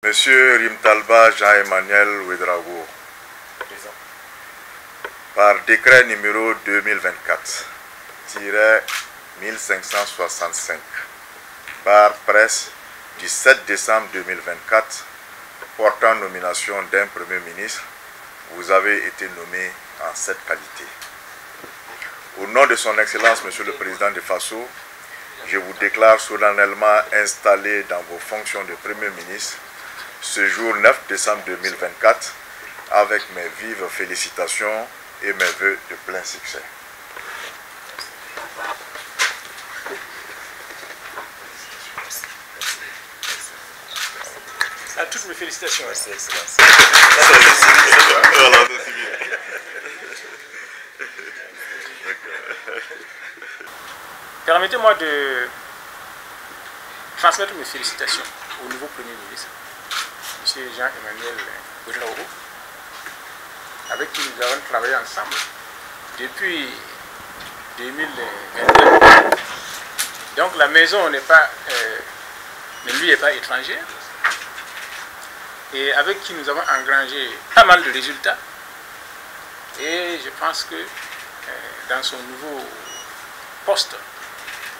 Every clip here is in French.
Monsieur Rimtalba Jean-Emmanuel Ouedraogo, par décret numéro 2024-1565, par presse du 7 décembre 2024, portant nomination d'un Premier ministre, vous avez été nommé en cette qualité. Au nom de son Excellence, Monsieur le Président de Faso, je vous déclare solennellement installé dans vos fonctions de Premier ministre ce jour 9 décembre 2024 avec mes vives félicitations et mes vœux de plein succès. À toutes mes félicitations. Merci, Excellence. Permettez-moi de transmettre mes félicitations au nouveau Premier ministre, M. Jean-Emmanuel Ouedraogo, avec qui nous avons travaillé ensemble depuis 2021. Donc la maison ne lui est pas étrangère, et avec qui nous avons engrangé pas mal de résultats. Et je pense que dans son nouveau poste,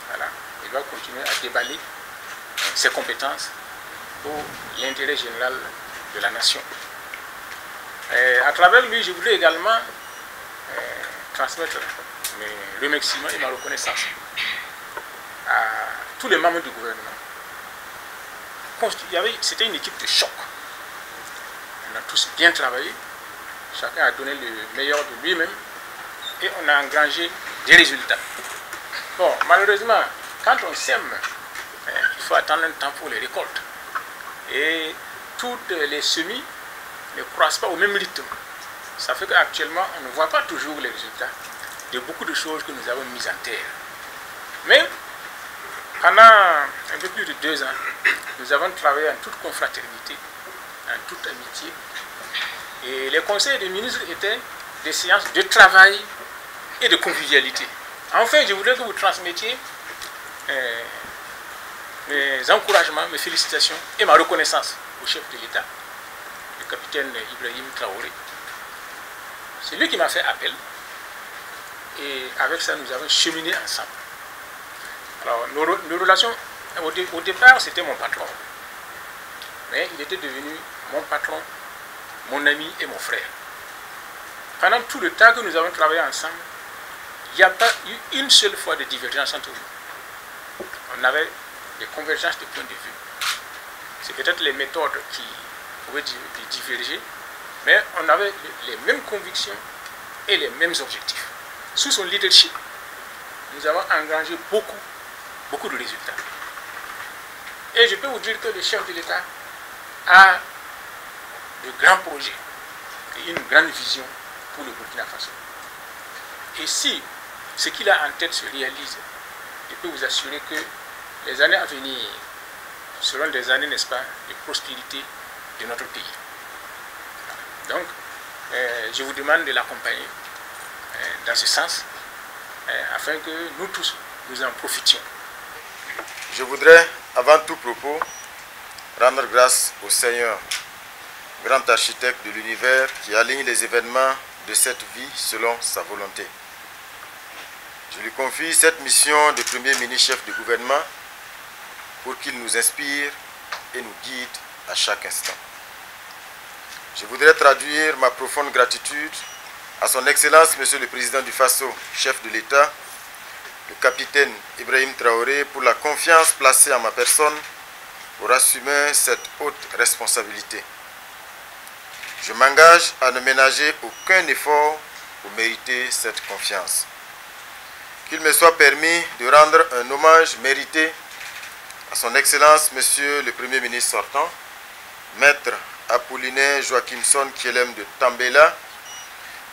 voilà, il va continuer à déballer ses compétences pour l'intérêt général de la nation. À travers lui, je voulais également transmettre mes remerciements et ma reconnaissance à tous les membres du gouvernement. C'était une équipe de choc. On a tous bien travaillé, chacun a donné le meilleur de lui-même et on a engrangé des résultats. Bon, malheureusement, quand on sème, il faut attendre un temps pour les récoltes. Et toutes les semis ne croissent pas au même rythme. Ça fait qu'actuellement, on ne voit pas toujours les résultats de beaucoup de choses que nous avons mises en terre. Mais pendant un peu plus de 2 ans, nous avons travaillé en toute confraternité, en toute amitié. Et les conseils des ministres étaient des séances de travail et de convivialité. Enfin, je voudrais que vous transmettiez mes encouragements, mes félicitations et ma reconnaissance au chef de l'État, le capitaine Ibrahim Traoré. C'est lui qui m'a fait appel. Et avec ça, nous avons cheminé ensemble. Alors, nos relations, au départ, c'était mon patron. Mais il était devenu mon patron, mon ami et mon frère. Pendant tout le temps que nous avons travaillé ensemble, il n'y a pas eu une seule fois de divergence entre nous. On avait des convergences de points de vue. C'est peut-être les méthodes qui pouvaient diverger, mais on avait les mêmes convictions et les mêmes objectifs. Sous son leadership, nous avons engrangé beaucoup de résultats. Et je peux vous dire que le chef de l'État a de grands projets et une grande vision pour le Burkina Faso. Et si ce qu'il a en tête se réalise, je peux vous assurer que les années à venir seront des années, n'est-ce pas, de prospérité de notre pays. Donc, je vous demande de l'accompagner dans ce sens, afin que nous tous, nous en profitions. Je voudrais, avant tout propos, rendre grâce au Seigneur, grand architecte de l'univers qui aligne les événements de cette vie selon sa volonté. Je lui confie cette mission de Premier ministre chef du gouvernement pour qu'il nous inspire et nous guide à chaque instant. Je voudrais traduire ma profonde gratitude à son Excellence, Monsieur le Président du Faso, chef de l'État, le capitaine Ibrahim Traoré, pour la confiance placée en ma personne pour assumer cette haute responsabilité. Je m'engage à ne ménager aucun effort pour mériter cette confiance. Qu'il me soit permis de rendre un hommage mérité à son Excellence, Monsieur le Premier ministre sortant, Maître Apollinaire Joachimson Kielem de Tambela,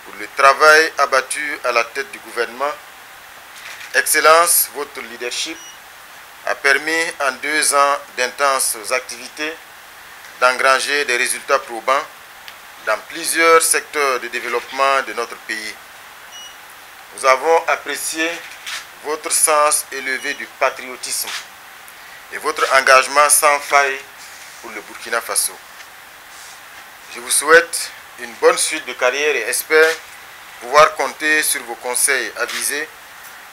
pour le travail abattu à la tête du gouvernement. Excellence, votre leadership a permis en 2 ans d'intenses activités d'engranger des résultats probants dans plusieurs secteurs de développement de notre pays. Nous avons apprécié votre sens élevé du patriotisme et votre engagement sans faille pour le Burkina Faso. Je vous souhaite une bonne suite de carrière et espère pouvoir compter sur vos conseils avisés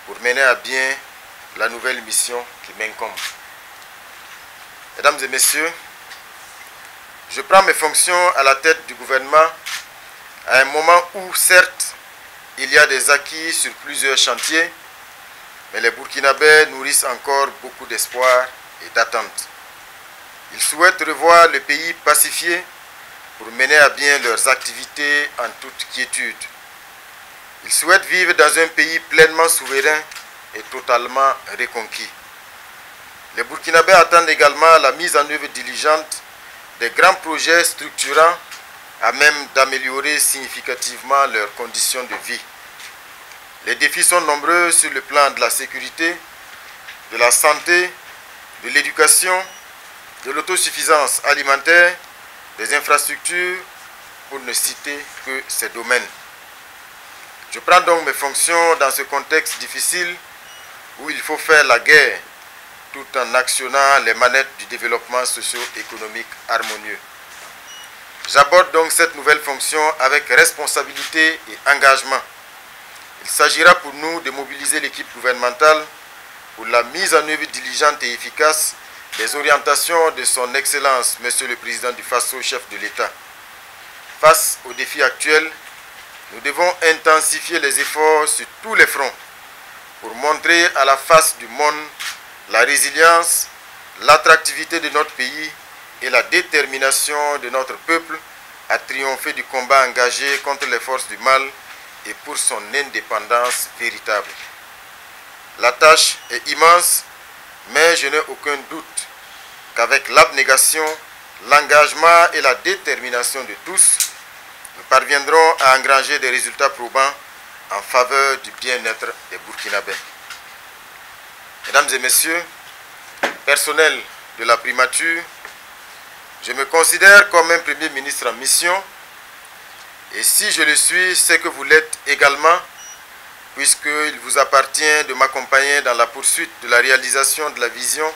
pour mener à bien la nouvelle mission qui m'incombe. Mesdames et messieurs, je prends mes fonctions à la tête du gouvernement à un moment où, certes, il y a des acquis sur plusieurs chantiers, mais les Burkinabés nourrissent encore beaucoup d'espoir et d'attente. Ils souhaitent revoir le pays pacifié pour mener à bien leurs activités en toute quiétude. Ils souhaitent vivre dans un pays pleinement souverain et totalement reconquis. Les Burkinabés attendent également la mise en œuvre diligente des grands projets structurants à même d'améliorer significativement leurs conditions de vie. Les défis sont nombreux sur le plan de la sécurité, de la santé, de l'éducation, de l'autosuffisance alimentaire, des infrastructures, pour ne citer que ces domaines. Je prends donc mes fonctions dans ce contexte difficile où il faut faire la guerre tout en actionnant les manettes du développement socio-économique harmonieux. J'aborde donc cette nouvelle fonction avec responsabilité et engagement. Il s'agira pour nous de mobiliser l'équipe gouvernementale pour la mise en œuvre diligente et efficace des orientations de son Excellence, Monsieur le Président du Faso, chef de l'État. Face aux défis actuels, nous devons intensifier les efforts sur tous les fronts pour montrer à la face du monde la résilience, l'attractivité de notre pays et la détermination de notre peuple à triompher du combat engagé contre les forces du mal et pour son indépendance véritable. La tâche est immense, mais je n'ai aucun doute qu'avec l'abnégation, l'engagement et la détermination de tous, nous parviendrons à engranger des résultats probants en faveur du bien-être des Burkinabés. Mesdames et messieurs, personnel de la primature, je me considère comme un Premier ministre en mission, et si je le suis, c'est que vous l'êtes également, puisqu'il vous appartient de m'accompagner dans la poursuite de la réalisation de la vision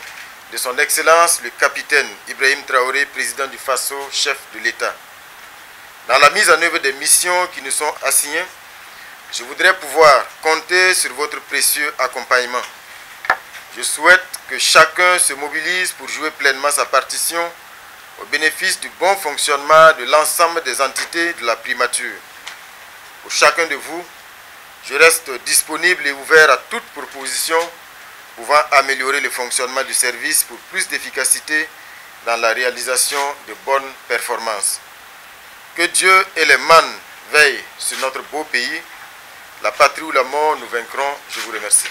de son Excellence le capitaine Ibrahim Traoré, président du Faso, chef de l'État. Dans la mise en œuvre des missions qui nous sont assignées, je voudrais pouvoir compter sur votre précieux accompagnement. Je souhaite que chacun se mobilise pour jouer pleinement sa partition au bénéfice du bon fonctionnement de l'ensemble des entités de la primature. Pour chacun de vous, je reste disponible et ouvert à toute proposition pouvant améliorer le fonctionnement du service pour plus d'efficacité dans la réalisation de bonnes performances. Que Dieu et les mannes veillent sur notre beau pays. La patrie ou la mort, nous vaincrons. Je vous remercie.